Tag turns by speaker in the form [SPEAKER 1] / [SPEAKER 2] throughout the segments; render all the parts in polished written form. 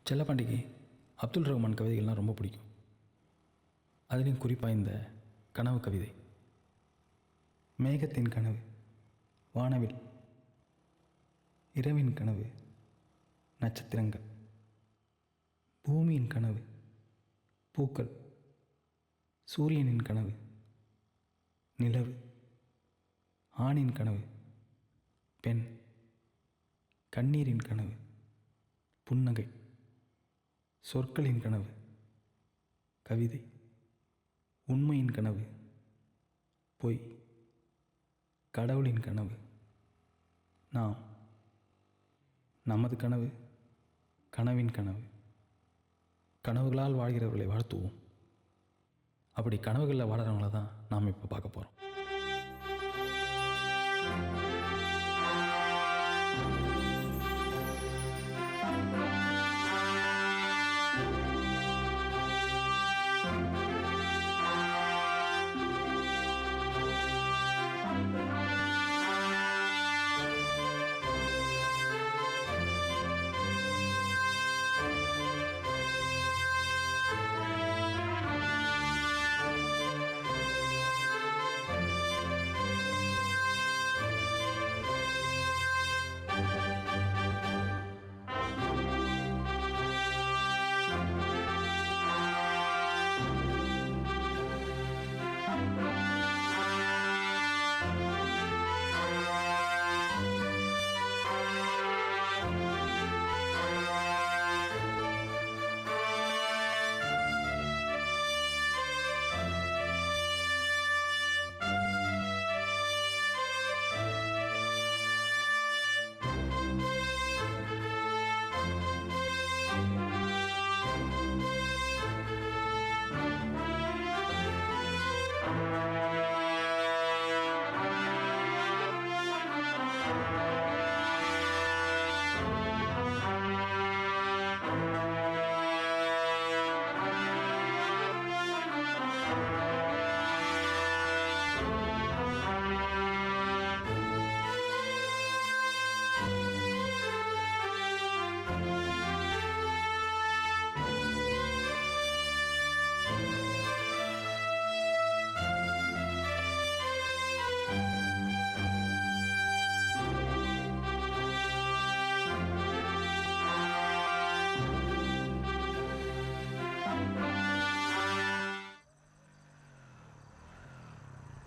[SPEAKER 1] செல்லப்பாண்டிக்கு அப்துல் ரஹ்மான் கவிதைகள்லாம் ரொம்ப பிடிக்கும். அதுலேயும் குறிப்பாக இந்த கனவு கவிதை. மேகத்தின் கனவு வானவில், இரவின் கனவு நட்சத்திரங்கள், பூமியின் கனவு பூக்கள், சூரியனின் கனவு நிலவு, ஆணின் கனவு பெண், கண்ணீரின் கனவு புன்னகை, சொற்களின் கனவு கவிதை, உண்மையின் கனவு பொய், கடவுளின் கனவு நாம், நமது கனவு கனவின் கனவு. கனவுகளால் வாழ்கிறவர்களை வாழ்த்துவோம். அப்படி கனவுகளில் வாழறவங்கள தான் நாம் இப்போ பார்க்க போகிறோம்.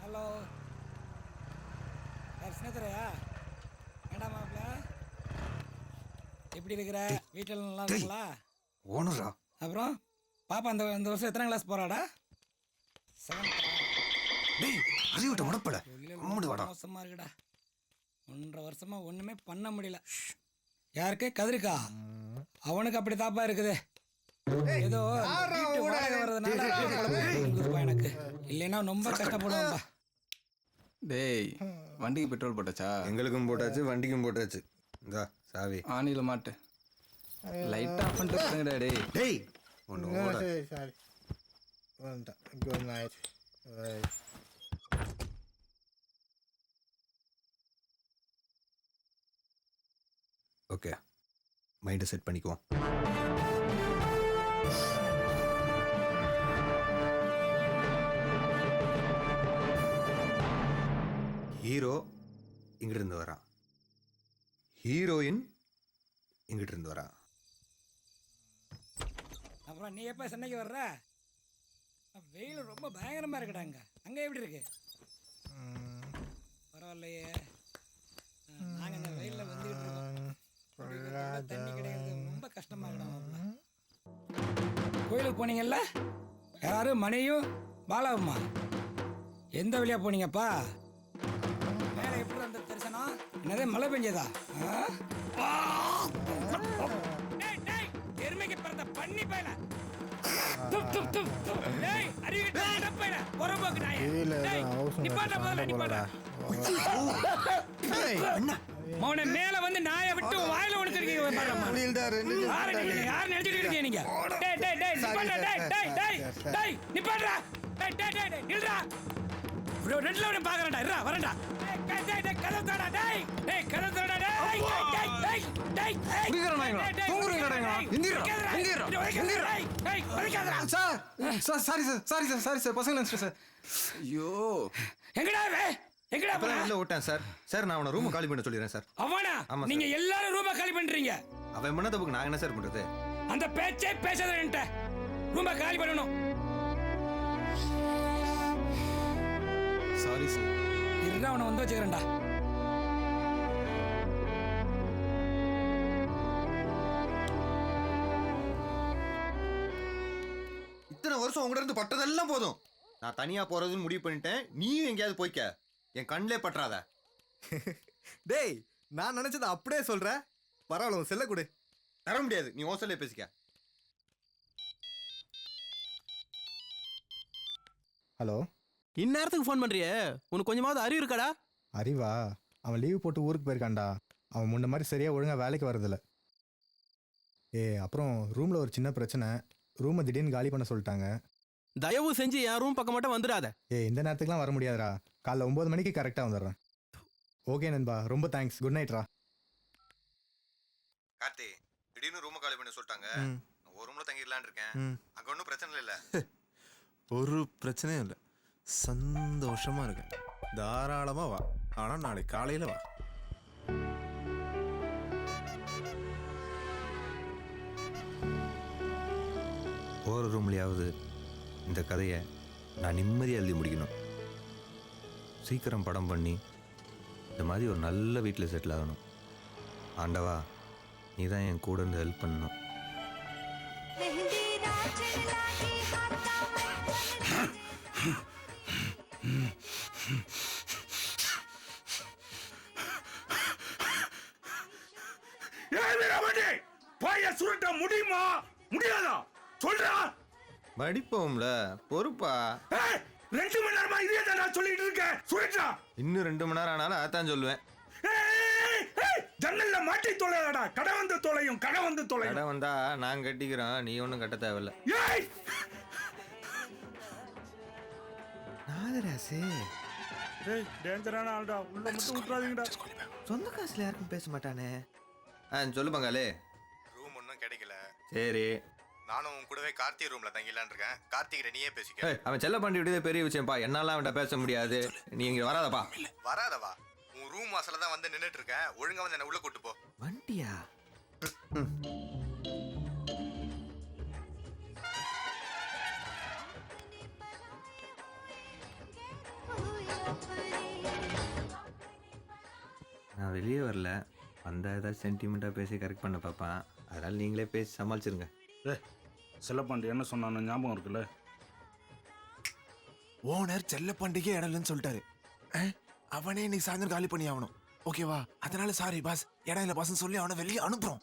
[SPEAKER 2] ஹலோ, யார் சின்னத்துறையா? வேண்டாம் மாப்பிள்ள, எப்படி இருக்கிற? வீட்டில் நல்லா இருக்குங்களா?
[SPEAKER 3] ஓனரா?
[SPEAKER 2] அப்புறம் பாப்பா இந்த வருஷம் எத்தனை கிளாஸ் போறாடா? மோசமா இருக்குடா. 1.5 வருஷமா ஒண்ணுமே பண்ண முடியல. யாருக்கு? கதிரிக்கா. அவனுக்கு அப்படி தாப்பா இருக்குது. ஏதோ எனக்கு இல்லைன்னா ரொம்ப கஷ்டப்படுவான்பா.
[SPEAKER 4] டேய், வண்டிக்கு பெட்ரோல் போட்டாச்சா?
[SPEAKER 3] எங்களுக்கும் போட்டாச்சு, வண்டிக்கும் போட்டாச்சு. இந்தா சாவி.
[SPEAKER 4] ஆனில மாட்டு. லைட்டா பண்ணிட்டு போங்கடா. டேய்
[SPEAKER 3] டேய் ஒன்னு ஓட.
[SPEAKER 5] சாரி. Good night.
[SPEAKER 3] ஓகே, மைண்டை செட் பண்ணிக்குவோம். ஹீரோ இங்கிட்டு இருந்து வரான், ஹீரோயின் இங்கிட்டு இருந்து வரா.
[SPEAKER 2] அப்புறம் நீ எப்போ சென்னைக்கு வர்ற? வெயில் ரொம்ப பயங்கரமாக இருக்குடாங்க. அங்கே எப்படி இருக்கு? பரவாயில்லையே. நாங்கள் இந்த வெயிலில் வந்துக்கிட்டு இருக்கோம். தண்ணி கிடைக்கிறது ரொம்ப கஷ்டமாக இருக்கா. கோயிலுக்கு போனீங்கல்ல? யாரு? மணியும் பாலாவுமா? எந்த வழியாக போனீங்கப்பா? மேலே எப்படி வந்த தரிசனம்? என்னதே மழை பெஞ்சதா? எருமைக்கு பிறந்த பண்ணி பையல. மௌன மேல வந்து நாயை விட்டு வாயில ஒடுத்துருக்கீங்க. யாரு நினைச்சிட்டு இருக்கீங்க நீங்க? ரெண்டுல ஒண்ணு பாக்குறேன்டா இருடா வரேன்டா கதவு தாடா டேய் டேய் கதவு தாடா டேய் டேய் டேய் டேய்
[SPEAKER 4] குடிக்கிறேன் நாயங்களா, தூங்குறீங்க நாயங்களா, எந்திரா.
[SPEAKER 2] டேய் வலிக்காதடா
[SPEAKER 4] சார் சாரி சார் பசங்க நினைச்சிட்டேன் சார். ஐயோ
[SPEAKER 2] எங்கடா எங்கடா
[SPEAKER 3] அப்புறம்
[SPEAKER 2] போற
[SPEAKER 3] உள்ள விட்டேன் சார். சார் நான் அவனை ரூம் காலி பண்ண சொல்லிடுறேன் சார்.
[SPEAKER 2] அவனா
[SPEAKER 3] ஆமா
[SPEAKER 2] நீங்க எல்லாரும் ரூம காலி பண்றீங்க.
[SPEAKER 3] அவன் பண்ண தப்புக்கு நான் என்ன சார் பண்றது?
[SPEAKER 2] அந்த பேச்சே பேசாத என்கிட்ட. ரூம காலி பண்ணணும்.
[SPEAKER 4] Sorry sir.
[SPEAKER 2] இருடா அவனை வந்து வச்சுக்கிறேன்டா.
[SPEAKER 3] இத்தனை வருஷம் உங்ககிட்ட இருந்து பட்டதெல்லாம் போதும். நான் தனியா போறதுன்னு முடிவு பண்ணிட்டேன். நீயும் எங்கேயாவது போய்க்க. என் கண்ணிலே பற்றாத.
[SPEAKER 5] டேய் நான் நினைச்சதை அப்படியே சொல்றேன். பரவாயில்ல உன் செல்ல கொடு.
[SPEAKER 3] தர முடியாது. நீ ஓசலே பேசிக்க.
[SPEAKER 5] ஹலோ,
[SPEAKER 6] இந்நேரத்துக்கு ஃபோன் பண்றியே, உனக்கு கொஞ்சமாவது அறிவு இருக்காடா?
[SPEAKER 5] அறிவா? அவன் லீவ் போட்டு ஊருக்கு போயிருக்கான்டா. அவன் முன்ன மாதிரி சரியா ஒழுங்கா வேலைக்கு வரதில்ல. அப்புறம் ரூம்ல ஒரு சின்ன பிரச்சனை. ரூமை திடீர்னு காலி பண்ண சொல்லிட்டாங்க.
[SPEAKER 6] தயவு செஞ்சு என் ரூம் பக்கம் மட்டும் வந்துடாத.
[SPEAKER 5] இந்த நேரத்துக்குலாம் வர முடியாதுடா. காலைல 9 மணிக்கு கரெக்டாக வந்துடுறேன். ஓகே நண்பா, ரொம்ப தேங்க்ஸ். குட் நைட்ரா.
[SPEAKER 3] கார்த்தி, திடீர்னு ரூம் காலி பண்ண சொல்லிட்டாங்க. ஒரு ரூம்ல தங்கிடலான்னு இருக்கேன். அங்க ஒன்றும் பிரச்சனை இல்ல.
[SPEAKER 7] ஒரு பிரச்சனையும் இல்லை, சந்தோஷமா இருக்கேன். தாராளமா வா, ஆனா நாளைக்கு காலையில வா.
[SPEAKER 3] போகிற ரூம்லையாவது இந்த கதையை நான் நிம்மதியாக எழுதி முடிக்கணும். சீக்கிரம் படம் பண்ணி இந்த மாதிரி ஒரு நல்ல வீட்டில் செட்டில் ஆகணும். ஆண்டவா, நீ தான் என் கூட இருந்து ஹெல்ப் பண்ணணும்.
[SPEAKER 8] சுருட்ட முடியுமா முடியாதா சொல்றா?
[SPEAKER 3] மடிப்போம்ல, பொறுப்பா.
[SPEAKER 8] 2 மணி நேரமா இதே தான் நான் சொல்லிட்டு இருக்கேன். சுருட்டா.
[SPEAKER 3] இன்னும் 2 மணி நேரம் ஆனாலும் அதான் சொல்லுவேன்.
[SPEAKER 8] ஜன்னல்ல மாட்டி தொலைடா. கடை வந்து தொலையும், கடை வந்து தொலையும்.
[SPEAKER 3] கடை வந்தா நான் கட்டிக்கிறேன், நீ ஒன்றும் கட்ட தேவையில்ல. நாகராசே,
[SPEAKER 8] டேஞ்சரான ஆள்டா. உள்ள மட்டும் விட்டுறாதீங்கடா.
[SPEAKER 3] சொந்த காசுல யாருக்கும் பேச மாட்டானே. சொல்லு பங்காளி.
[SPEAKER 9] ரூம் ஒன்றும் கிடைக்கல.
[SPEAKER 3] சரி,
[SPEAKER 9] நானும் உன் கூடவே கார்த்திக் ரூம்ல தங்கிடலான்னு இருக்கேன். கார்த்திகிட்ட நீயே பேசிக்க.
[SPEAKER 3] அவன் செல்ல பாண்டி விடுதே பெரிய விஷயம்ப்பா. என்னால அவன்கிட்ட பேச முடியாது. நீ இங்க வராதப்பா.
[SPEAKER 9] வராதவா? உன் ரூம் வாசல்ல தான் வந்து நின்னுட்டு இருக்கேன். ஒழுங்கா வந்து என்ன உள்ள கூட்டு போ.
[SPEAKER 3] வண்டியா? நான் வெளியே வரல. வந்தால் ஏதாவது சென்டிமெண்ட்டாக பேசி கரெக்ட் பண்ண பார்ப்பேன். அதனால் நீங்களே பேசி சமாளிச்சிருங்க.
[SPEAKER 8] செல்லப்பாண்டி என்ன சொன்னான்னு ஞாபகம் இருக்குல்ல?
[SPEAKER 7] ஓனர் செல்ல பண்டிகை இடம் இல்லைன்னு சொல்லிட்டாரு. அவனே இன்னைக்கு சாயந்தரம் காலி பண்ணி ஆகணும். ஓகேவா? அதனால சாரி பாஸ், இடம் இல்லை பாஸ்ன்னு சொல்லி அவனை வெளியே அனுப்புறோம்.